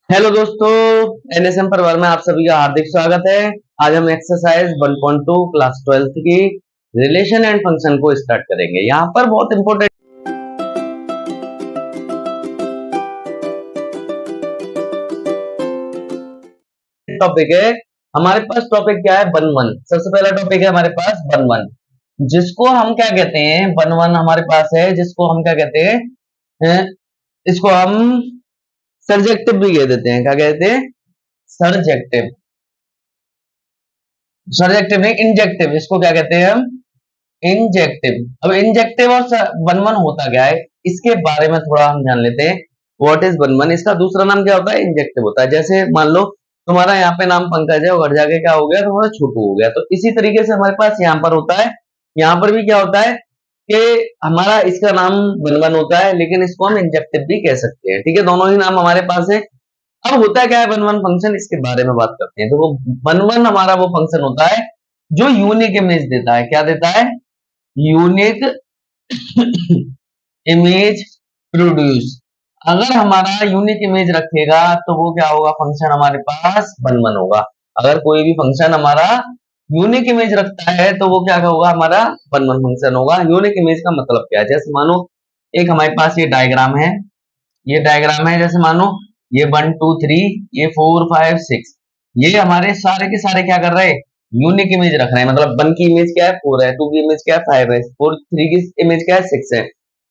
Hello दोस्तों, NSM परिवार में आप सभी का हार्दिक स्वागत है। आज हम एक्सरसाइज 1.2 क्लास 12th की रिलेशन एंड फंक्शन को स्टार्ट करेंगे। यहाँ पर बहुत इंपॉर्टेंट टॉपिक है। हमारे पास टॉपिक क्या है? One one. सबसे पहला टॉपिक है हमारे पास वन वन, जिसको हम क्या कहते हैं? वन वन हमारे पास है, जिसको हम क्या कहते हैं? इसको हम सर्जेक्टिव भी कह देते हैं। क्या कहते हैं? सर्जेक्टिव। सर्जेक्टिव नहीं, इंजेक्टिव। इसको क्या कहते हैं हम? इंजेक्टिव। अब इंजेक्टिव और वन वन होता क्या है, इसके बारे में थोड़ा हम जान लेते हैं। What is one one? इसका दूसरा नाम क्या होता है? इंजेक्टिव होता है। जैसे मान लो तुम्हारा यहाँ पे नाम पंकज है और घर जाके क्या हो गया? तुम्हारा छोटू हो गया। तो इसी तरीके से हमारे पास यहाँ पर होता है। यहाँ पर भी क्या होता है कि हमारा इसका नाम वन वन होता है, लेकिन इसको हम इंजेक्टिव भी कह सकते हैं। ठीक है, दोनों ही नाम हमारे पास है। अब होता है क्या है वन वन फंक्शन, इसके बारे में बात करते हैं। तो वो वन वन हमारा वो फंक्शन होता है जो यूनिक इमेज देता है। क्या देता है? Unique image produce. अगर हमारा यूनिक इमेज रखेगा तो वो क्या होगा? फंक्शन हमारे पास वन वन होगा। अगर कोई भी फंक्शन हमारा यूनिक इमेज रखता है तो वो क्या होगा? हमारा वन वन फंक्शन होगा। यूनिक इमेज का मतलब क्या है? जैसे मानो एक हमारे पास ये डायग्राम है, ये डायग्राम है। जैसे मानो ये 1 2 3, ये 4 5 6, ये हमारे सारे के सारे क्या कर रहे हैं? यूनिक इमेज रख रहे हैं। मतलब 1 की इमेज क्या है? 4 है, 2 की इमेज क्या है? 5 है, 4 3 की इमेज क्या है? 6 है।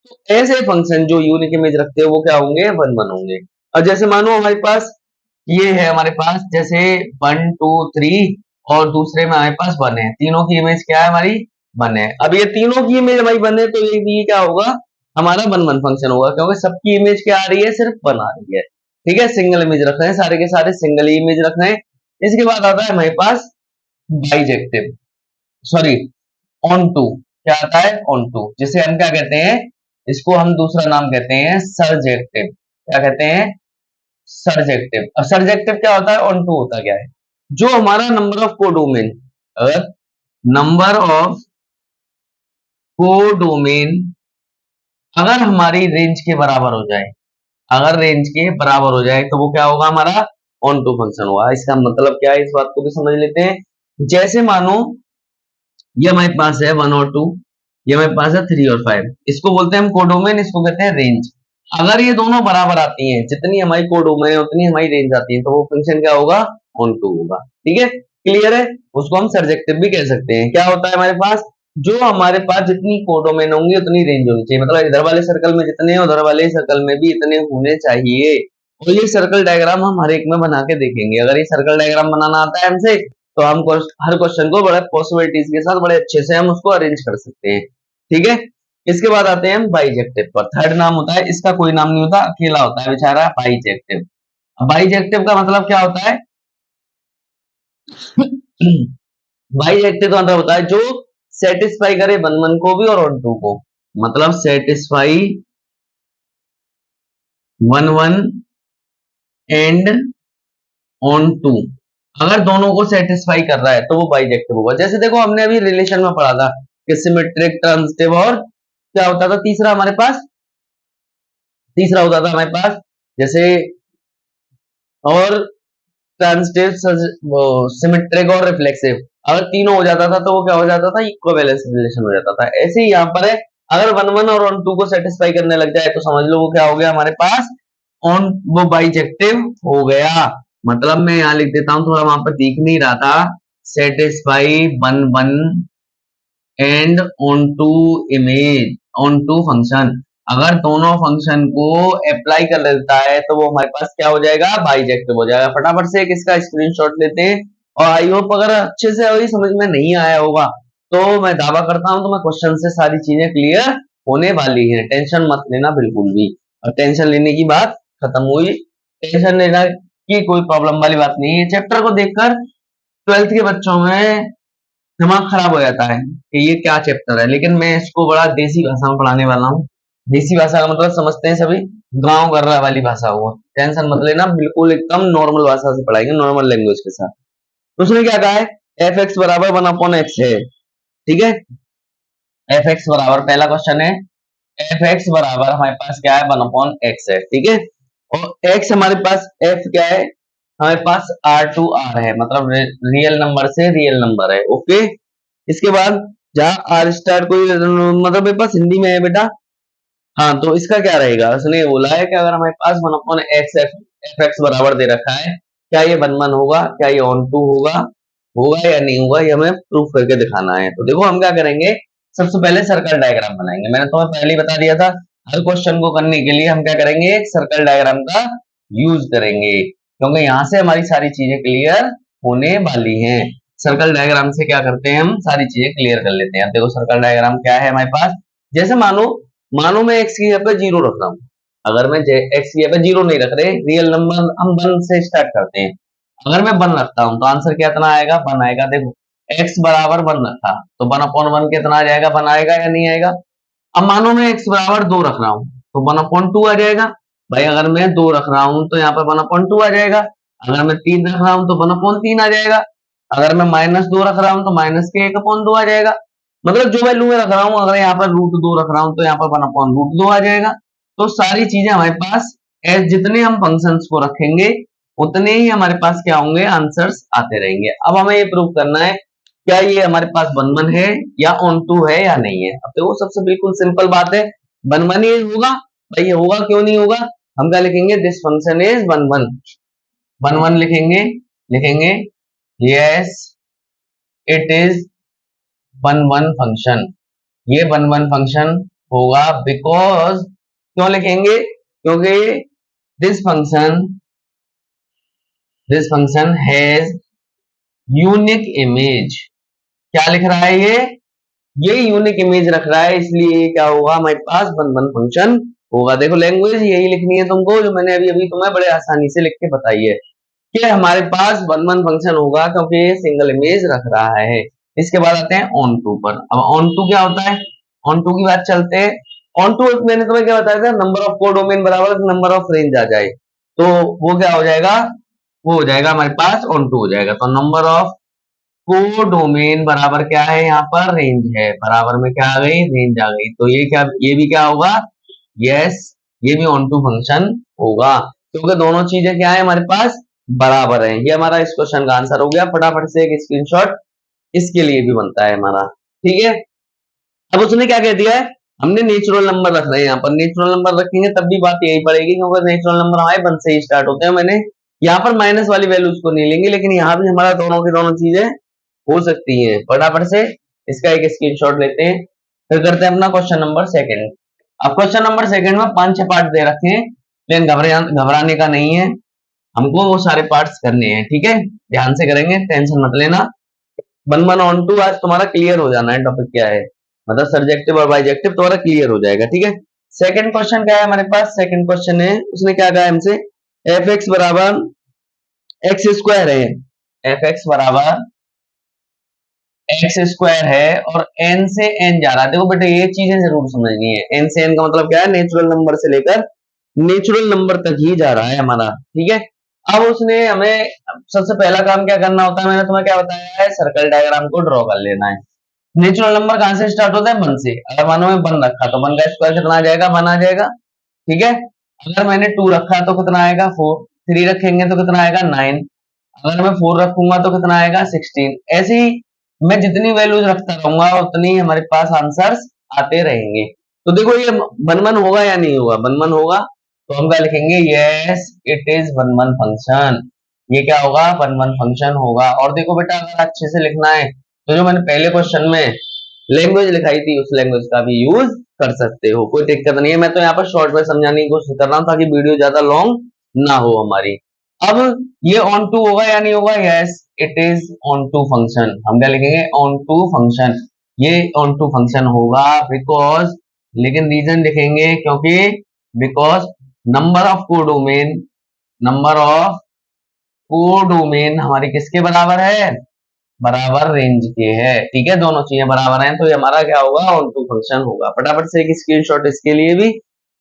तो ऐसे फंक्शन जो यूनिक इमेज रखते हैं वो क्या होंगे? वन वन होंगे। और जैसे मानो हमारे पास ये है, हमारे पास जैसे 1 2 3 और दूसरे में हमारे पास 1 है, तीनों की इमेज क्या है? हमारी 1 है। अब ये तीनों की इमेज हमारी 1 है तो ये क्या होगा? हमारा वन वन फंक्शन होगा, क्योंकि सबकी इमेज क्या आ रही है? सिर्फ 1 आ रही है। ठीक है, सिंगल इमेज रख रहे हैं, सारे के सारे सिंगल ही इमेज रख रहे हैं। इसके बाद आता है हमारे पास बाइजेक्टिव, सॉरी ऑन टू। क्या आता है? ऑन टू, जिसे हम क्या कहते हैं? इसको हम दूसरा नाम कहते हैं सर्जेक्टिव। क्या कहते हैं? सर्जेक्टिव। और सर्जेक्टिव क्या होता है? ऑन टू होता क्या है? जो हमारा नंबर ऑफ कोडोमेन, अगर नंबर ऑफ कोडोमेन अगर हमारी रेंज के बराबर हो जाए, अगर रेंज के बराबर हो जाए तो वो क्या होगा? हमारा ऑन टू फंक्शन होगा। इसका मतलब क्या है? इस बात को भी समझ लेते हैं। जैसे मानो ये हमारे पास है 1 और 2, ये हमारे पास है 3 और 5। इसको बोलते हैं हम कोडोमेन, इसको कहते हैं रेंज। अगर ये दोनों बराबर आती हैं, जितनी हमारी कोडोमेन है उतनी हमारी रेंज आती है, तो वो फंक्शन क्या होगा? ऑन टू होगा। ठीक है, क्लियर है? उसको हम सर्जेक्टिव भी कह सकते हैं। क्या होता है हमारे पास? जो हमारे पास जितनी कोडोमेन होंगी उतनी रेंज होनी चाहिए। मतलब इधर वाले सर्कल में जितने हैं उधर वाले सर्कल में भी इतने होने चाहिए। और ये सर्कल डायग्राम हम हर एक में बना के देखेंगे। अगर ये सर्कल डायग्राम बनाना आता है हमसे तो हम हर क्वेश्चन को बड़े पॉसिबिलिटीज के साथ बड़े अच्छे से हम उसको अरेंज कर सकते हैं। ठीक है, इसके बाद आते हैं हम बाइजेक्टिव पर। थर्ड नाम होता है इसका, कोई नाम नहीं होता, अकेला होता है बेचारा, बाइजेक्टिव। बाइजेक्टिव का मतलब क्या होता है? बाइजेक्टिव का मतलब होता है जो सेटिस्फाई करे वन वन को भी और ऑन टू को। मतलब satisfy one one and onto, अगर दोनों को सेटिस्फाई कर रहा है तो वो बाइजेक्टिव होगा। जैसे देखो हमने अभी रिलेशन में पढ़ा था कि सिमेट्रिक, ट्रांजिटिव और क्या होता था तीसरा हमारे पास? तीसरा होता था हमारे पास जैसे और ट्रांजिटिव, सिमेट्रिक और रिफ्लेक्सिव। अगर तीनों हो जाता था तो वो क्या हो जाता था? इक्विवेलेंस रिलेशन हो जाता था। ऐसे ही यहाँ पर है, अगर वन वन और ऑन टू को सेटिस्फाई करने लग जाए तो समझ लो वो क्या हो गया हमारे पास? ऑन, वो बाइजेक्टिव हो गया। मतलब मैं यहाँ लिख देता हूं, थोड़ा वहां पर दिख नहीं रहा था। Satisfy one one and onto image, onto function. अगर दोनों फंक्शन को अप्लाई कर लेता है तो वो हमारे पास क्या हो जाएगा? बाइजेक्टिव हो जाएगा। फटाफट से एक इसका स्क्रीनशॉट लेते हैं। और आई होप अगर अच्छे से अभी समझ में नहीं आया होगा तो मैं दावा करता हूं तो मैं क्वेश्चन से सारी चीजें क्लियर होने वाली है। टेंशन मत लेना बिल्कुल भी। और टेंशन लेने की बात खत्म हुई। टेंशन लेना की कोई प्रॉब्लम वाली बात नहीं है। चैप्टर को देखकर 12th के बच्चों में दिमाग खराब हो जाता है कि ये क्या चैप्टर है, लेकिन मैं इसको बड़ा देसी भाषा में पढ़ाने वाला हूँ। देसी भाषा का मतलब समझते हैं सभी? गांव गर्रा वाली भाषा हुआ। टेंशन मत लेना, बिल्कुल एकदम नॉर्मल भाषा से पढ़ाएंगे, नॉर्मल लैंग्वेज के साथ। तो उसने क्या कहा है? एफ एक्स बराबर वन अपॉन एक्स है। ठीक है, एफ एक्स बराबर, पहला क्वेश्चन है एफ एक्स बराबर हमारे पास क्या है? वन अपॉन एक्स है। ठीक है, और x हमारे पास f क्या है, हमारे पास R है, मतलब रियल नंबर से रियल नंबर है। ओके, इसके बाद जहां आर स्टार कोई मतलब मेरे पास हिंदी में है बेटा, हाँ तो इसका क्या रहेगा, उसने बोला है कि अगर हमारे पास 1 एक्स एफ एक्स बराबर दे रखा है, क्या ये 1 होगा, क्या ये ऑन टू होगा, होगा या नहीं होगा, ये हमें प्रूफ करके दिखाना है। तो देखो हम क्या करेंगे, सबसे पहले सर्कल डायग्राम बनाएंगे। मैंने तुम्हें पहले ही बता दिया था, हर क्वेश्चन को करने के लिए हम क्या करेंगे, एक सर्कल डायग्राम का यूज करेंगे, क्योंकि यहाँ से हमारी सारी चीजें क्लियर होने वाली हैं। सर्कल डायग्राम से क्या करते हैं, हम सारी चीजें क्लियर कर लेते हैं। अब देखो सर्कल डायग्राम क्या है हमारे पास, जैसे मानो मानो मैं एक्स की जगह पे जीरो रख रहा हूँ, अगर मैं एक्स की जगह पे जीरो नहीं रख रहे, रियल नंबर हम 1 से स्टार्ट करते हैं, अगर मैं 1 रखता हूँ तो आंसर कितना आएगा, 1 आएगा। देखो एक्स बराबर 1 रखा तो 1/1 कितना आ जाएगा, 1 आएगा या नहीं आएगा। अब मानो मैं एक्स बराबर 2 रख रहा हूँ तो 1/2 आ जाएगा। भाई अगर मैं 2 रख रहा हूँ तो यहाँ पर 1/2 आ जाएगा, अगर मैं 3 रख रहा हूँ तो 1/3 आ जाएगा, अगर मैं -2 रख रहा हूँ तो माइनस के 1/2 आ जाएगा। मतलब जो वैल्यू मैं रख रहा हूँ, अगर यहाँ पर √2 रख रहा हूँ तो यहाँ पर 1/√2 आ जाएगा। तो सारी चीजें हमारे पास जितने हम फंक्शंस को रखेंगे उतने ही हमारे पास क्या होंगे, आंसर्स आते रहेंगे। अब हमें ये प्रूव करना है क्या ये हमारे पास 1 है या ऑन टू है या नहीं है। अब देखो सबसे बिल्कुल सिंपल बात है, 1 ही होगा। भाई ये होगा क्यों नहीं होगा, हम क्या लिखेंगे, दिस फंक्शन इज 1 लिखेंगे, लिखेंगे यस इट इज 1 फंक्शन, ये 1 फंक्शन होगा बिकॉज, क्यों लिखेंगे, क्योंकि this function has unique image. क्या लिख रहा है ये यूनिक इमेज रख रहा है, इसलिए क्या होगा, हमारे पास 1 फंक्शन होगा। देखो लैंग्वेज यही लिखनी है तुमको, जो मैंने अभी अभी तुम्हें बड़े आसानी से लिख के बताई है कि हमारे पास 1 फंक्शन होगा क्योंकि ये सिंगल इमेज रख रहा है। इसके बाद आते हैं ऑन टू पर। अब ऑन टू क्या होता है, ऑन टू की बात चलते हैं। ऑन टू मैंने तुम्हें क्या बताया था, नंबर ऑफ कोडोमेन बराबर नंबर ऑफ रेंज आ जाए तो वो क्या हो जाएगा, वो हो जाएगा हमारे पास ऑन टू हो जाएगा। तो नंबर ऑफ कोडोमेन बराबर क्या है, यहाँ पर रेंज है, बराबर में क्या आ गई, रेंज आ गई। तो ये क्या, ये भी क्या होगा, यस ये भी ऑन टू फंक्शन होगा, क्योंकि दोनों चीजें क्या है हमारे पास बराबर है। ये हमारा इस क्वेश्चन का आंसर हो गया। फटाफट से एक स्क्रीनशॉट इसके लिए भी बनता है हमारा, ठीक है। अब उसने क्या कह दिया है, हमने नेचुरल नंबर रख रहे हैं, यहाँ पर नेचुरल नंबर रखेंगे तब भी बात यही पड़ेगी, क्योंकि नेचुरल नंबर हमारे 1 से ही स्टार्ट होते हैं। मैंने यहाँ पर माइनस वाली वैल्यूज को नहीं लेंगे, लेकिन यहाँ भी हमारा दोनों की दोनों चीजें हो सकती हैं। फटाफट से इसका एक स्क्रीनशॉट लेते हैं, फिर करते हैं अपना क्वेश्चन नंबर सेकंड। अब क्वेश्चन नंबर सेकंड में 5-6 पार्ट दे रखे हैं, लेकिन घबराने का नहीं है, हमको वो सारे पार्ट्स करने हैं, ठीक है। ध्यान से करेंगे, टेंशन मत लेना। 1 ऑन टू आज तुम्हारा क्लियर हो जाना है, टॉपिक क्या है, मतलब सब्जेक्टिव और बाइजेक्टिव तुम्हारा क्लियर हो जाएगा, ठीक है। सेकंड क्वेश्चन क्या है हमारे पास, सेकंड क्वेश्चन है, उसने क्या कहा हमसे, एफ एक्स बराबर एक्स स्क्वायर है, एफ एक्स बराबर एक्स स्क्वायर है और एन से एन जा रहा है। देखो बेटा ये चीजें जरूर समझनी है, एन से एन का मतलब क्या है, नेचुरल नंबर से लेकर नेचुरल नंबर तक ही जा रहा है हमारा, ठीक है। अब उसने हमें सबसे पहला काम क्या करना होता है, मैंने तुम्हें क्या बताया है, सर्कल डायग्राम को ड्रॉ कर लेना है। नेचुरल नंबर कहां से स्टार्ट होता है, 1 से। अगर मानो मैं 1 रखा तो 1 का स्क्वायर कितना आ जाएगा, 1 आ जाएगा, ठीक है। अगर मैंने 2 रखा तो कितना आएगा, 4, 3 रखेंगे तो कितना आएगा, 9, अगर मैं 4 रखूंगा तो कितना आएगा, 16। ऐसे ही मैं जितनी वैल्यूज रखता रहूंगा उतनी हमारे पास आंसर्स आते रहेंगे। तो देखो ये 1 होगा या नहीं होगा, 1 होगा तो हम क्या लिखेंगे, यस इट इज 1 फंक्शन। ये क्या होगा, 1 फंक्शन होगा। और देखो बेटा अगर अच्छे से लिखना है तो जो मैंने पहले क्वेश्चन में लैंग्वेज लिखाई थी उस लैंग्वेज का भी यूज कर सकते हो, कोई दिक्कत नहीं है। मैं तो यहाँ पर शॉर्ट में समझाने की कोशिश कर रहा हूँ ताकि वीडियो ज्यादा लॉन्ग ना हो हमारी। अब ये ऑन टू होगा या नहीं होगा, yes it is onto function. हम क्या लिखेंगे, ऑन टू फंक्शन, ये ऑन टू फंक्शन होगा बिकॉज, लेकिन रीजन लिखेंगे क्योंकि because number of codomain, number of codomain हमारी किसके बराबर है, बराबर रेंज के है, ठीक है। दोनों चीजें बराबर हैं तो ये हमारा क्या होगा, ऑन टू फंक्शन होगा। फटाफट से एक स्क्रीनशॉट इसके लिए भी,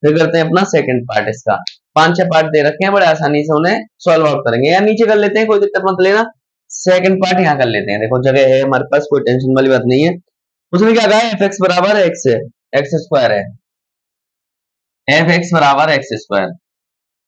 फिर करते हैं अपना सेकंड पार्ट। इसका 5-6 पार्ट दे रखे हैं, बड़े आसानी से उन्हें सॉल्व आउट करेंगे, या नीचे कर लेते हैं, कोई दिक्कत मत लेना। सेकंड पार्ट यहाँ कर लेते हैं, देखो जगह है हमारे पास, कोई टेंशन वाली बात नहीं है। उसने क्या कहा, एफ एक्स बराबर एक्स है, एक्स स्क्वायर है, एफ एक्स बराबर एक्स स्क्वायर।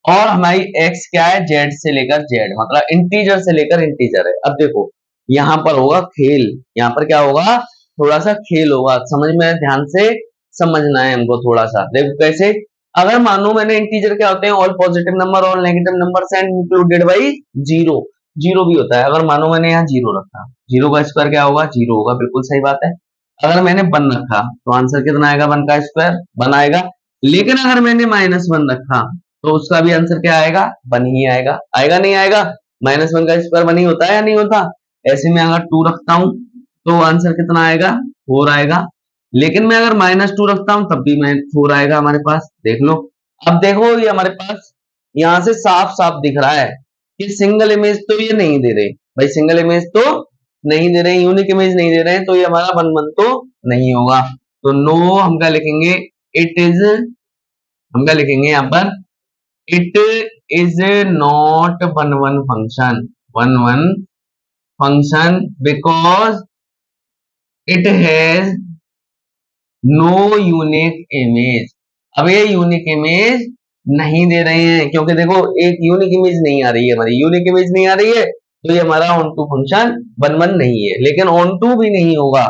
और हमारी x क्या है, z से लेकर z, मतलब इंटीजर से लेकर इंटीजर है। अब देखो यहाँ पर होगा खेल, यहाँ पर क्या होगा, थोड़ा सा खेल होगा, समझ में, ध्यान से समझना है हमको थोड़ा सा। देखो कैसे, अगर मानो मैंने इंटीजर क्या होते हैं, all positive number, all negative number and included by zero, zero भी होता है। अगर मानो मैंने यहाँ जीरो रखा, जीरो का स्क्वायर क्या होगा, जीरो होगा, बिल्कुल सही बात है। अगर मैंने वन रखा तो आंसर कितना आएगा, वन का स्क्वायर वन आएगा। लेकिन अगर मैंने माइनस वन रखा तो उसका भी आंसर क्या आएगा, वन ही आएगा। आएगा नहीं आएगा, माइनस वन का स्क्वायर वन ही होता है या नहीं होता। ऐसे में अगर टू रखता हूं तो आंसर कितना आएगा, फोर आएगा। लेकिन मैं अगर माइनस टू रखता हूं तब भी मैं फोर आएगा हमारे पास, देख लो। अब देखो ये हमारे पास यहां से साफ साफ दिख रहा है कि सिंगल इमेज तो ये नहीं दे रहे भाई, सिंगल इमेज तो नहीं दे रहे, यूनिक इमेज नहीं दे रहे हैं, तो ये हमारा वन वन तो नहीं होगा। तो नो हम क्या लिखेंगे, इट इज, हम क्या लिखेंगे यहाँ पर, it is not one one function, one one function because it has no unique image. अब ये यूनिक इमेज नहीं दे रहे हैं, क्योंकि देखो एक यूनिक इमेज नहीं आ रही है हमारी, यूनिक इमेज नहीं आ रही है, तो ये हमारा onto function one one नहीं है। लेकिन ऑन टू भी नहीं होगा,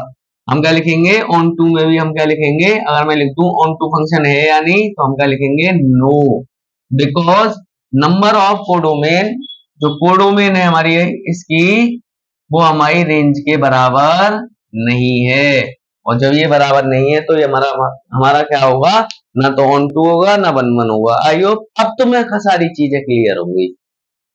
हम क्या लिखेंगे, ऑन टू में भी हम क्या लिखेंगे, अगर मैं लिख दूं ऑन टू फंक्शन है या नहीं, तो हम क्या लिखेंगे, no, because number of codomain, जो कोडोमेन है हमारी इसकी, वो हमारी रेंज के बराबर नहीं है। और जब ये बराबर नहीं है तो ये हमारा हमारा क्या होगा, ना तो ऑन टू होगा ना वन वन होगा। आई होप अब तुम्हें सारी चीजें क्लियर होंगी,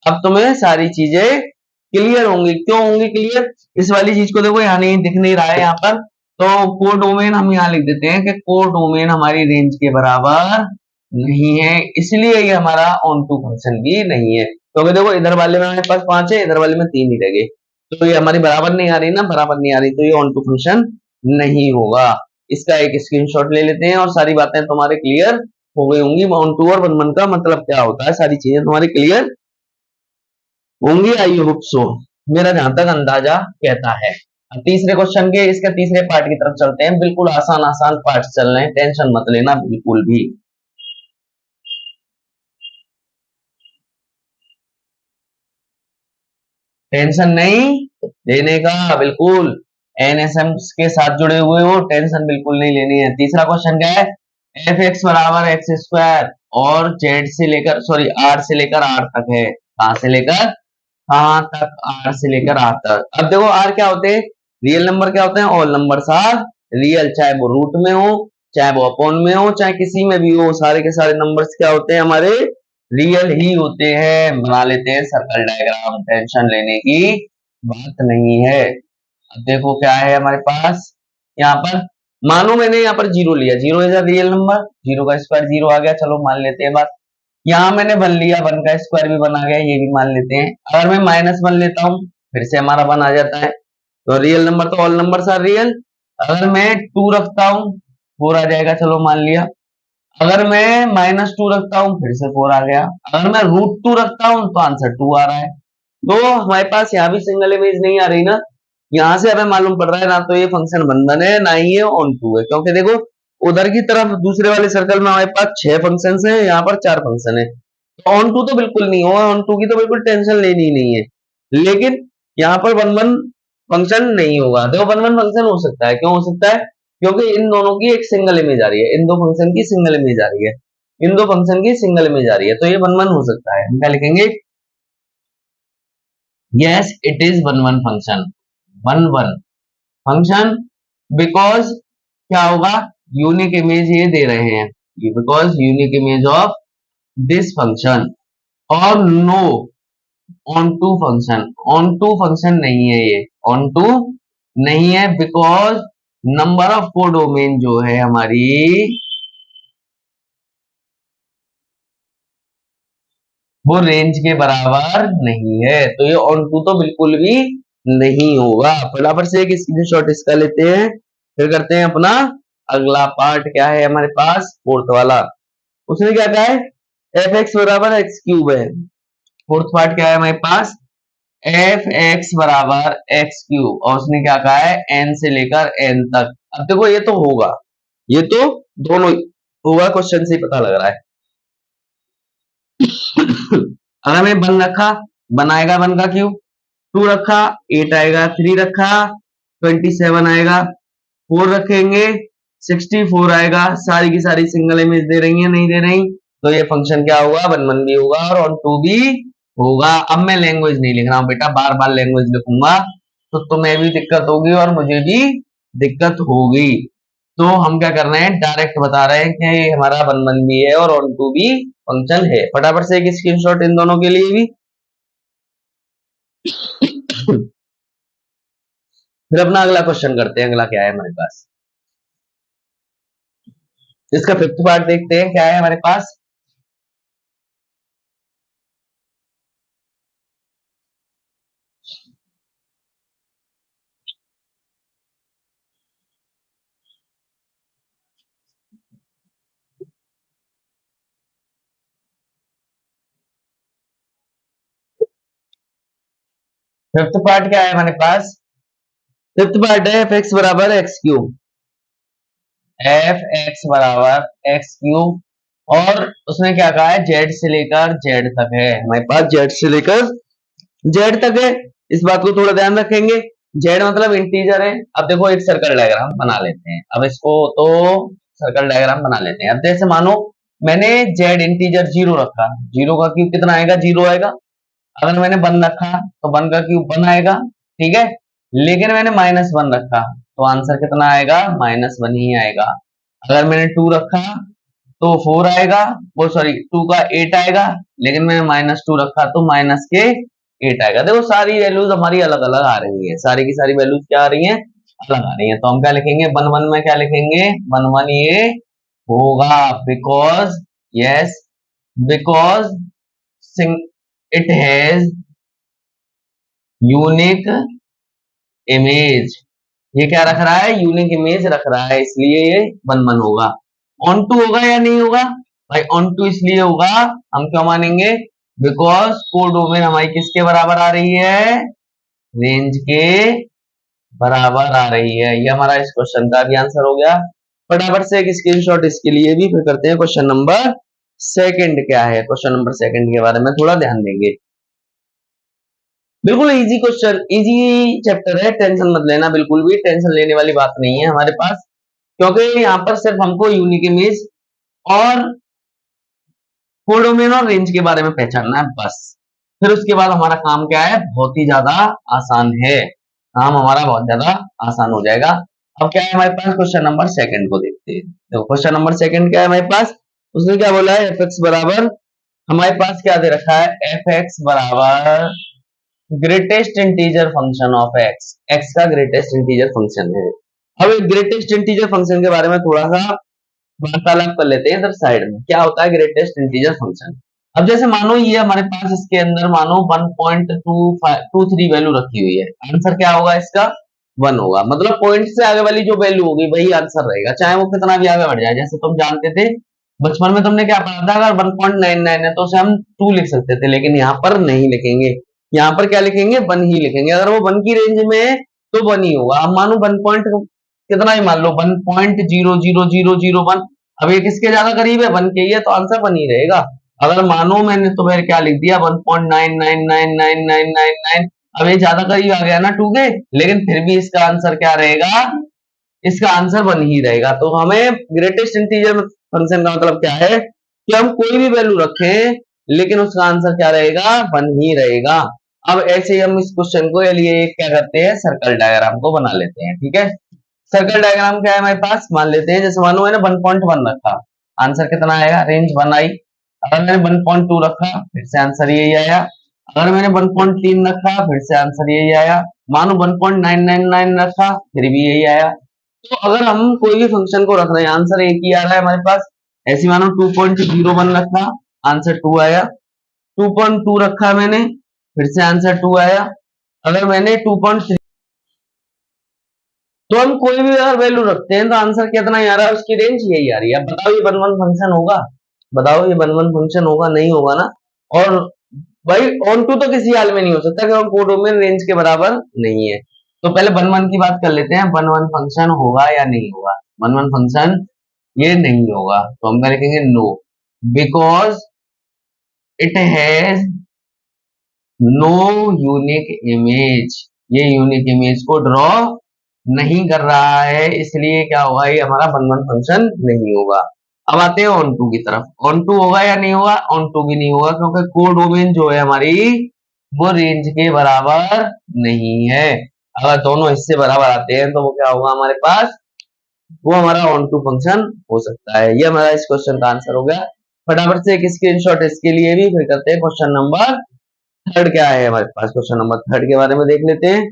अब तुम्हें सारी चीजें क्लियर होंगी। क्यों होंगी क्लियर, इस वाली चीज को देखो यहाँ नहीं दिख नहीं रहा है यहाँ पर, तो कोडोमेन हम यहाँ लिख देते हैं कि कोडोमेन हमारी रेंज के बराबर नहीं है, इसलिए ये हमारा ऑन टू फंक्शन भी नहीं है। क्योंकि देखो इधर वाले में हमारे पास पांच है, इधर वाले में तीन ही रह गए, तो ये हमारी बराबर नहीं आ रही ना, बराबर नहीं आ रही, तो ये ऑन टू फंक्शन नहीं होगा। इसका एक स्क्रीनशॉट ले लेते हैं और सारी बातें तुम्हारे क्लियर हो गई होंगी। ऑन टू और वन वन का मतलब क्या होता है, सारी चीजें तुम्हारी क्लियर होंगी, आई होप सो, मेरा जहां तक अंदाजा कहता है। अब तीसरे क्वेश्चन के, इसके तीसरे पार्ट की तरफ चलते हैं। बिल्कुल आसान आसान पार्ट चल रहे हैं, टेंशन मत लेना बिल्कुल भी। टेंशन नहीं लेने का बिल्कुल, एनएसएम के साथ जुड़े हुए हो, टेंशन बिल्कुल नहीं लेनी है। तीसरा क्वेश्चन क्या है, एफ एक्स बराबर एक्स स्क्वायर और जेड से लेकर, सॉरी आर से लेकर आर तक है, कहां से लेकर कहां तक, आर से लेकर आर तक। अब देखो आर क्या होते हैं, रियल नंबर क्या होते हैं, ऑल नंबर्स आर रियल, चाहे वो रूट में हो, चाहे वो अपॉन में हो, चाहे किसी में भी हो, सारे के सारे नंबर्स क्या होते हैं हमारे, रियल ही होते हैं। बना लेते हैं सर्कल डायग्राम, टेंशन लेने की बात नहीं है। अब देखो क्या है हमारे पास, यहाँ पर मानो मैंने यहाँ पर जीरो लिया, zero is a real number, zero का स्क्वायर जीरो आ गया, चलो मान लेते हैं बात। यहाँ मैंने वन लिया, वन का स्क्वायर भी वन आ गया, ये भी मान लेते हैं। अगर मैं माइनस वन लेता हूँ फिर से हमारा वन आ जाता है, तो रियल नंबर तो ऑल नंबर आर रियल। अगर मैं टू रखता हूँ फोर आ जाएगा, चलो मान लिया। अगर मैं माइनस टू रखता हूँ फिर से फोर आ गया। अगर मैं रूट टू रखता हूँ तो आंसर टू आ रहा है। तो हमारे पास यहाँ भी सिंगल इमेज नहीं आ रही ना, यहाँ से हमें मालूम पड़ रहा है ना तो ये फंक्शन वन वन है ना ही ये ऑन टू है। क्योंकि देखो उधर की तरफ दूसरे वाले सर्कल में हमारे पास छह फंक्शन है, यहाँ पर चार फंक्शन है, तो ऑन टू तो बिल्कुल नहीं होगा, ऑन टू की तो बिल्कुल टेंशन लेनी ही नहीं है। लेकिन यहाँ पर वन वन फंक्शन नहीं होगा। देखो वन वन फंक्शन हो सकता है, क्यों हो सकता है, क्योंकि इन दोनों की एक सिंगल इमेज आ रही है, इन दो फंक्शन की सिंगल इमेज आ रही है, इन दो फंक्शन की सिंगल इमेज आ रही है, तो ये वन वन हो सकता है। हम क्या लिखेंगे, yes it is one one function, one one function, because क्या होगा, यूनिक इमेज ये दे रहे हैं, because unique image of this function. और no onto function, onto function नहीं है ये, ऑन टू नहीं है, बिकॉज नंबर ऑफ कोडोमेन जो है हमारी, वो रेंज के बराबर नहीं है, तो ये ऑन टू तो बिल्कुल भी नहीं होगा। फटाफट से एक स्क्रीनशॉट इसका लेते हैं, फिर करते हैं अपना अगला पार्ट। क्या है हमारे पास, फोर्थ वाला। उसने क्या कहा है, एफ एक्स बराबर एक्स क्यूब है। फोर्थ पार्ट क्या है हमारे पास, एफ एक्स बराबर एक्स क्यूब, और उसने क्या कहा है, एन से लेकर एन तक। अब देखो ये तो होगा, ये तो दोनों होगा, क्वेश्चन से ही पता लग रहा है। अगर मैं 1 रखा, 1 आएगा 1 का क्यूब, 2 रखा 8 आएगा, 3 रखा 27 आएगा, 4 रखेंगे 64 आएगा। सारी की सारी सिंगल इमेज दे रही है, नहीं दे रही, तो ये फंक्शन क्या होगा, 1 भी होगा और ऑन 2 भी होगा। अब मैं लैंग्वेज नहीं लिख रहा हूं बेटा, बार बार लैंग्वेज लिखूंगा तो तुम्हें भी दिक्कत होगी और मुझे भी दिक्कत होगी। तो हम क्या कर रहे हैं, डायरेक्ट बता रहे हैं कि हमारा 1 भी है और ऑन 2 भी फंक्शन है। फटाफट से एक स्क्रीनशॉट इन दोनों के लिए भी। फिर अपना अगला क्वेश्चन करते हैं, अगला क्या है हमारे पास, इसका फिफ्थ पार्ट देखते हैं क्या है हमारे पास। फिफ्थ पार्ट क्या है हमारे पास, फिफ्थ पार्ट है एफ एक्स बराबर एक्स क्यूब, एफ एक्स बराबर एक्स क्यूब। और उसने क्या कहा है, जेड से लेकर जेड तक है हमारे पास, जेड से लेकर जेड तक है। इस बात को थोड़ा ध्यान रखेंगे, जेड मतलब इंटीजर है। अब देखो एक सर्कल डायग्राम बना लेते हैं, अब इसको तो सर्कल डायग्राम बना लेते हैं। अब जैसे मानो मैंने जेड इंटीजर 0 रखा, 0 का क्यूब कितना आएगा, 0 आएगा। अगर मैंने 1 रखा तो 1 का क्यूब 1 आएगा, ठीक है। लेकिन मैंने -1 रखा तो आंसर कितना आएगा, -1 ही आएगा। अगर मैंने 2 रखा तो 4 आएगा, वो सॉरी 2 का 8 आएगा, लेकिन मैंने -2 रखा तो माइनस के 8 आएगा। देखो सारी वैल्यूज हमारी अलग अलग आ रही है, सारी की सारी वैल्यूज क्या आ रही है, अलग आ रही है। तो हम क्या लिखेंगे, 1 में क्या लिखेंगे, 1 ये होगा, because yes, because it has unique image. ये क्या रख रहा है, यूनिक इमेज रख रहा है, इसलिए ये 1 होगा। ऑन टू होगा या नहीं होगा भाई, ऑन टू इसलिए होगा, हम क्यों मानेंगे, बिकॉज कोडोमेन हमारी किसके बराबर आ रही है, रेंज के बराबर आ रही है। ये हमारा इस क्वेश्चन का भी आंसर हो गया। फटाफट से एक स्क्रीनशॉट इसके लिए भी, फिर करते हैं क्वेश्चन नंबर सेकंड क्या है। क्वेश्चन नंबर सेकंड के बारे में थोड़ा ध्यान देंगे। बिल्कुल इजी क्वेश्चन, इजी चैप्टर है, टेंशन मत लेना, बिल्कुल भी टेंशन लेने वाली बात नहीं है हमारे पास, क्योंकि यहाँ पर सिर्फ हमको यूनिक इमेज और कोडोमेन और रेंज के बारे में पहचानना है बस। फिर उसके बाद हमारा काम क्या है, बहुत ही ज्यादा आसान है, काम हमारा बहुत ज्यादा आसान हो जाएगा। अब क्या है हमारे पास, क्वेश्चन नंबर सेकंड को देखते हैं। देखो क्वेश्चन नंबर सेकंड क्या है हमारे पास, उसने क्या बोला है, एफ एक्स बराबर, हमारे पास क्या दे रखा है, एफ एक्स बराबर greatest integer function of x, x का ग्रेटेस्ट इंटीजर फंक्शन है। अब ग्रेटेस्ट इंटीजर फंक्शन के बारे में थोड़ा सा वार्तालाप कर लेते हैं इधर साइड में, क्या होता है ग्रेटेस्ट इंटीजर फंक्शन। अब जैसे मानो ये हमारे पास इसके अंदर मानो 1.23 वैल्यू रखी हुई है, आंसर क्या होगा इसका, 1 होगा। मतलब पॉइंट से आगे वाली जो वैल्यू होगी वही आंसर रहेगा, चाहे वो कितना भी आगे बढ़ जाए। जैसे तुम जानते थे बचपन में, तुमने क्या पढ़ा था, अगर 1.99 है तो उसे हम 2 लिख सकते थे, लेकिन यहाँ पर नहीं लिखेंगे, यहाँ पर क्या लिखेंगे, 1 ही लिखेंगे। अगर वो 1 की रेंज में है तो 1 ही होगा। अब मानो 1 पॉइंट कितना ही मान लो, 1.00001, अब ये किसके ज्यादा करीब है, 1 के ही है, तो आंसर 1 ही रहेगा। अगर मानो मैंने तुम्हें क्या लिख दिया, 1.999999, अब ये ज्यादा करीब आ गया ना 2 के, लेकिन फिर भी इसका आंसर क्या रहेगा, इसका आंसर 1 ही रहेगा। तो हमें ग्रेटेस्ट इंटीजर फंक्शन का मतलब क्या है कि हम कोई भी वैल्यू रखें लेकिन उसका आंसर क्या रहेगा, 1 ही रहेगा। अब ऐसे ही हम इस क्वेश्चन को लिए क्या करते हैं, सर्कल डायग्राम को बना लेते हैं, ठीक है। सर्कल डायग्राम क्या है हमारे पास, मान लेते हैं जैसे मानो मैंने 1.1 रखा, आंसर कितना आएगा, रेंज 1 आई। अगर मैंने 1.2 रखा फिर से आंसर यही आया। अगर मैंने 1.3 रखा फिर से आंसर यही आया। मानो 1.999 रखा फिर भी यही आया। तो अगर हम कोई भी फंक्शन को रख रहे हैं आंसर एक ही आ रहा है हमारे पास। ऐसे मानो 2.01 रखा, आंसर 2 आया। 2.2 रखा मैंने, फिर से आंसर 2 आया। अगर मैंने 2.3, तो हम कोई भी अगर वैल्यू रखते हैं तो आंसर कितना ही आ रहा है, उसकी रेंज यही आ रही है। अब बताओ ये 1 1 फंक्शन होगा, बताओ ये 1 1 फंक्शन होगा, नहीं होगा ना। और भाई ऑन टू तो किसी हाल में नहीं हो सकता, क्योंकि कोडोमेन रेंज के बराबर नहीं है। तो पहले 1 1 की बात कर लेते हैं, 1 1 फंक्शन होगा या नहीं होगा। 1 1 फंक्शन ये नहीं होगा, तो हम क्या लिखेंगे, no, because it has no unique image, ये यूनिक इमेज को ड्रॉ नहीं कर रहा है, इसलिए क्या होगा, ये हमारा वन वन फंक्शन नहीं होगा। अब आते हैं ऑन टू की तरफ। ऑन टू होगा या नहीं होगा? ऑन टू भी नहीं होगा, क्योंकि कोडोमेन जो है हमारी वो रेंज के बराबर नहीं है। अगर दोनों हिस्से बराबर आते हैं तो वो क्या होगा हमारे पास, वो हमारा ऑन टू फंक्शन हो सकता है। ये हमारा इस क्वेश्चन का आंसर हो गया। फटाफट से एक स्क्रीनशॉट इसके लिए भी, फिर करते हैं क्वेश्चन नंबर थर्ड। क्या है हमारे पास, क्वेश्चन नंबर थर्ड के बारे में देख लेते हैं।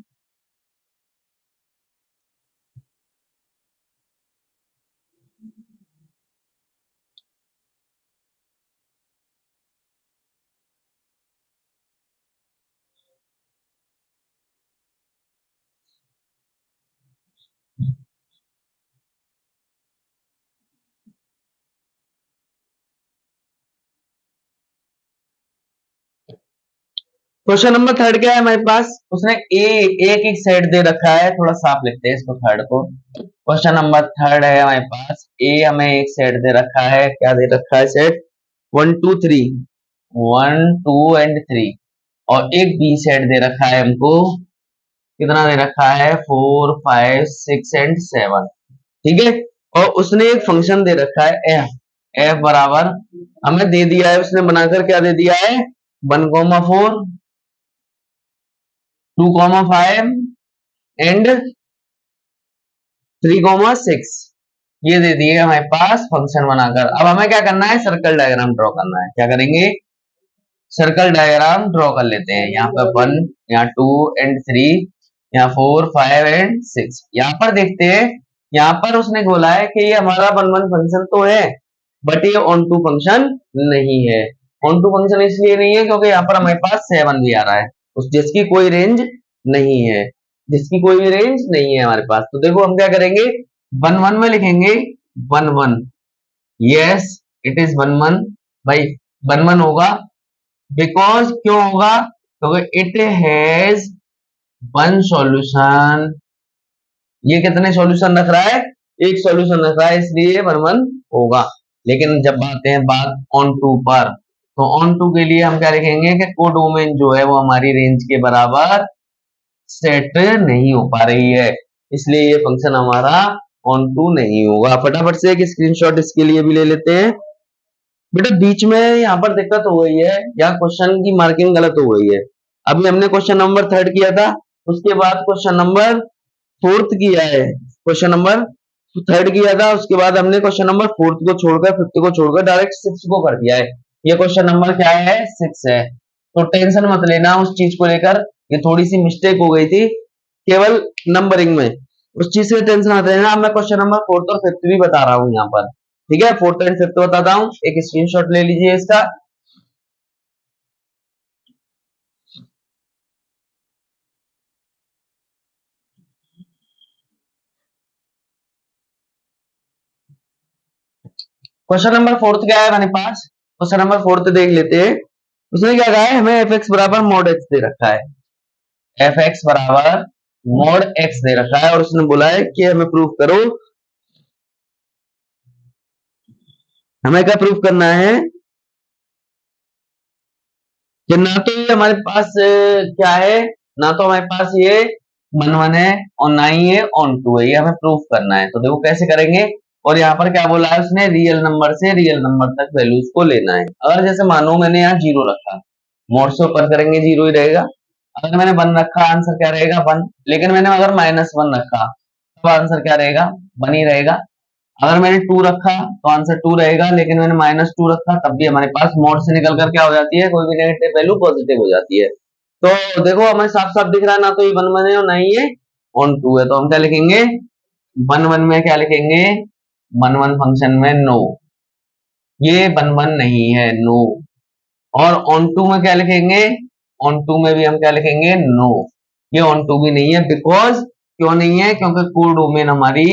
क्वेश्चन नंबर थर्ड क्या है हमारे पास, उसने ए एक एक सेट दे रखा है, थोड़ा साफ लिखते हैं इसको थर्ड को। क्वेश्चन नंबर थर्ड है हमारे पास, ए हमें एक सेट दे रखा है, क्या दे रखा है सेट, 1 2 3, 1 2 एंड 3, और एक बी सेट दे रखा है हमको, कितना दे रखा है, 4 5 6 एंड 7। ठीक है, और उसने एक फंक्शन दे रखा है एफ, एफ बराबर हमें दे दिया है, उसने बनाकर क्या दे दिया है, 1,4 2,5 एंड 3,6, ये दे दिए हमारे पास फंक्शन बनाकर। अब हमें क्या करना है, सर्कल डायग्राम ड्रॉ करना है। क्या करेंगे, सर्कल डायग्राम ड्रॉ कर लेते हैं। यहाँ पर 1, यहाँ 2 एंड 3, यहाँ 4 5 एंड 6। यहाँ पर देखते हैं, यहाँ पर उसने बोला है कि ये हमारा वन वन फंक्शन तो है, बट ये ऑन टू फंक्शन नहीं है। ऑन टू फंक्शन इसलिए नहीं है क्योंकि यहाँ पर हमारे पास 7 भी आ रहा है, उस जिसकी कोई रेंज नहीं है, जिसकी कोई भी रेंज नहीं है हमारे पास। तो देखो हम क्या करेंगे, वन वन में लिखेंगे one one, yes it is one one, भाई वन वन होगा, बिकॉज क्यों होगा, क्योंकि इट हैज वन सॉल्यूशन। ये कितने सॉल्यूशन रख रहा है, एक सॉल्यूशन रख रहा है, इसलिए वन वन होगा। लेकिन जब आते हैं बात ऑन टू पर, तो ऑन टू के लिए हम क्या लिखेंगे कि कोडोमेन जो है वो हमारी रेंज के बराबर सेट नहीं हो पा रही है, इसलिए ये फंक्शन हमारा ऑन टू नहीं होगा। फटाफट से एक स्क्रीनशॉट इसके लिए भी ले लेते हैं। बेटा बीच में यहाँ पर दिक्कत हो गई है, यहाँ क्वेश्चन की मार्किंग गलत हो गई है। अभी हमने क्वेश्चन नंबर थर्ड किया था, उसके बाद क्वेश्चन नंबर फोर्थ किया है, क्वेश्चन नंबर थर्ड किया था, उसके बाद हमने क्वेश्चन नंबर फोर्थ को छोड़कर, फिफ्थ को छोड़कर डायरेक्ट सिक्स को कर दिया है। ये क्वेश्चन नंबर क्या है, 6 है। तो टेंशन मत लेना उस चीज को लेकर, ये थोड़ी सी मिस्टेक हो गई थी केवल नंबरिंग में, उस चीज से टेंशन मत लेना। मैं क्वेश्चन नंबर फोर्थ और फिफ्थ भी बता रहा हूँ यहाँ पर, ठीक है, फोर्थ एंड फिफ्थ बताता हूँ, एक स्क्रीनशॉट ले लीजिए इसका। क्वेश्चन नंबर फोर्थ क्या है हमारे पास, क्वेश्चन नंबर फोर्थ देख लेते हैं। उसने क्या कहा है, हमें एफ एक्स बराबर मॉड एक्स दे रखा है, एफ एक्स बराबर मॉड एक्स दे रखा है, और उसने बोला है कि हमें प्रूफ करो, हमें क्या प्रूफ करना है कि ना तो ये हमारे पास क्या है, ना तो हमारे पास ये वन वन है और ना ही ये ऑन टू है, ये हमें प्रूफ करना है। तो देखो कैसे करेंगे, और यहाँ पर क्या बोला है उसने, रियल नंबर से रियल नंबर तक वैल्यूज को लेना है। अगर जैसे मानो मैंने यहाँ जीरो रखा, मोड से ऊपर करेंगे जीरो ही रहेगा। अगर मैंने वन रखा, आंसर क्या रहेगा, वन। लेकिन मैंने अगर -1 रखा तो आंसर क्या रहेगा, वन ही रहेगा। अगर मैंने 2 रखा तो आंसर 2 रहेगा, लेकिन मैंने -2 रखा तब भी हमारे पास मोड से निकल कर क्या हो जाती है, कोई भी नेगेटिव वैल्यू पॉजिटिव हो जाती है। तो देखो हमें साफ साफ दिख रहा है, ना तो ये वन वन है और ना ही ये ऑन टू है। तो हम क्या लिखेंगे, वन वन में क्या लिखेंगे, वन वन फंक्शन में नो, ये वन वन नहीं है, नो। और ऑन टू में क्या लिखेंगे, ऑन टू में भी हम क्या लिखेंगे, नो, ये ऑन टू भी नहीं है। बिकॉज क्यों नहीं है, क्योंकि कोडोमेन हमारी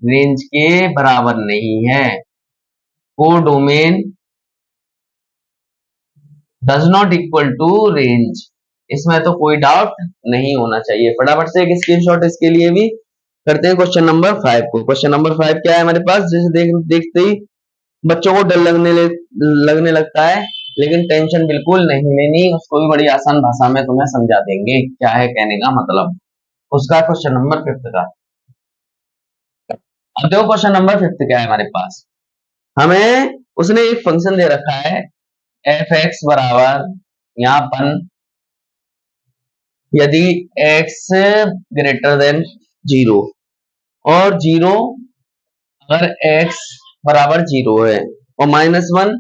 रेंज के बराबर नहीं है, codomain does not equal to range, इसमें तो कोई डाउट नहीं होना चाहिए। फटाफट से एक स्क्रीनशॉट इसके लिए भी करते हैं क्वेश्चन नंबर 5 को। क्वेश्चन नंबर 5 क्या है हमारे पास, जैसे देखते ही बच्चों को डर लगने लगता है लेकिन टेंशन बिल्कुल नहीं लेनी, उसको भी बड़ी आसान भाषा में तुम्हें समझा देंगे क्या है कहने का मतलब। उसका क्वेश्चन नंबर 5 का। अब देखो क्वेश्चन नंबर 5 क्या है हमारे पास। हमें उसने एक फंक्शन दे रखा है एफ एक्स बराबर यहाँ पर, यदि x ग्रेटर देन 0 और 0 अगर x बराबर 0 है और -1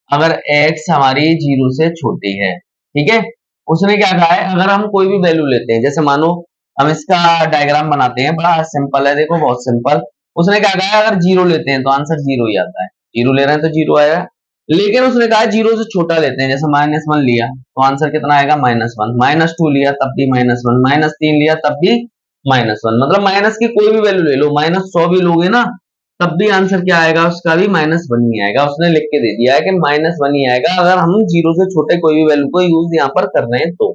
अगर x हमारी 0 से छोटी है, ठीक है। उसने क्या कहा है, अगर हम कोई भी वैल्यू लेते हैं, जैसे मानो हम इसका डायग्राम बनाते हैं, बड़ा सिंपल है, देखो बहुत सिंपल। उसने क्या कहा है, अगर 0 लेते हैं तो आंसर 0 ही आता है, 0 ले रहे हैं तो 0 आएगा। लेकिन उसने कहा है 0 से छोटा लेते हैं, जैसे -1 लिया तो आंसर कितना आएगा -1, -2 लिया तब भी -1, -3 लिया तब भी -1, मतलब माइनस की कोई भी वैल्यू ले लो, -100 भी लोगे ना तब भी आंसर क्या आएगा, उसका भी -1 ही आएगा। उसने लिख के दे दिया है कि -1 ही आएगा अगर हम 0 से छोटे कोई भी वैल्यू को यूज यहाँ पर कर रहे हैं तो।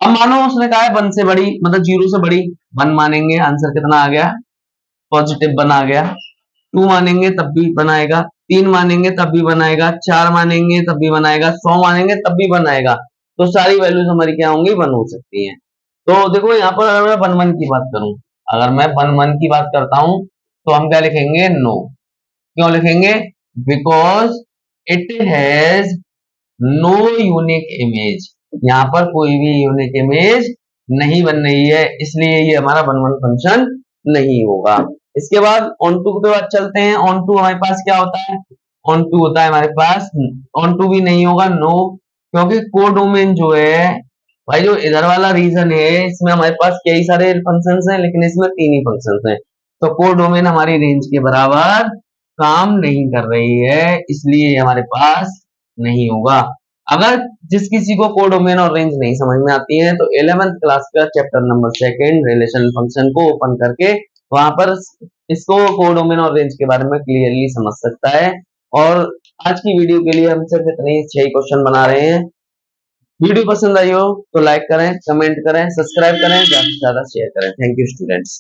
अब मानो उसने कहा है 1 से बड़ी, मतलब 0 से बड़ी, 1 मानेंगे आंसर कितना आ गया, पॉजिटिव 1 आ गया। 2 मानेंगे तब भी बनाएगा, 3 मानेंगे तब भी बनाएगा, 4 मानेंगे तब भी बनाएगा, 100 मानेंगे तब भी बनाएगा। तो सारी वैल्यूज हमारी क्या होंगी, 1 हो सकती हैं। तो देखो यहाँ पर अगर मैं 1 1 की बात करूं, अगर मैं 1 1 की बात करता हूं तो हम क्या लिखेंगे, नो। क्यों लिखेंगे, because it has no unique image, यहाँ पर कोई भी यूनिक इमेज नहीं बन रही है, इसलिए ये हमारा 1 1 फंक्शन नहीं होगा। इसके बाद ऑन टू पे बात चलते हैं। ऑन टू हमारे पास क्या होता है, ऑन टू होता है हमारे पास, ऑन टू भी नहीं होगा, नो, क्योंकि कोडोमेन जो है भाई, जो इधर वाला रीजन है इसमें हमारे पास कई सारे फंक्शंस हैं लेकिन इसमें 3 ही फंक्शंस हैं, तो कोडोमेन हमारी रेंज के बराबर काम नहीं कर रही है, इसलिए हमारे पास नहीं होगा। अगर जिस किसी को कोडोमेन और रेंज नहीं समझ में आती है तो 11th क्लास का चैप्टर नंबर 2 रिलेशन फंक्शन को ओपन करके वहां पर इसको कोडोमेन और रेंज के बारे में क्लियरली समझ सकता है। और आज की वीडियो के लिए हम सिर्फ इतने ही 6 क्वेश्चन बना रहे हैं। वीडियो पसंद आई हो तो लाइक करें, कमेंट करें, सब्सक्राइब करें, ज्यादा से ज्यादा शेयर करें। Thank you students.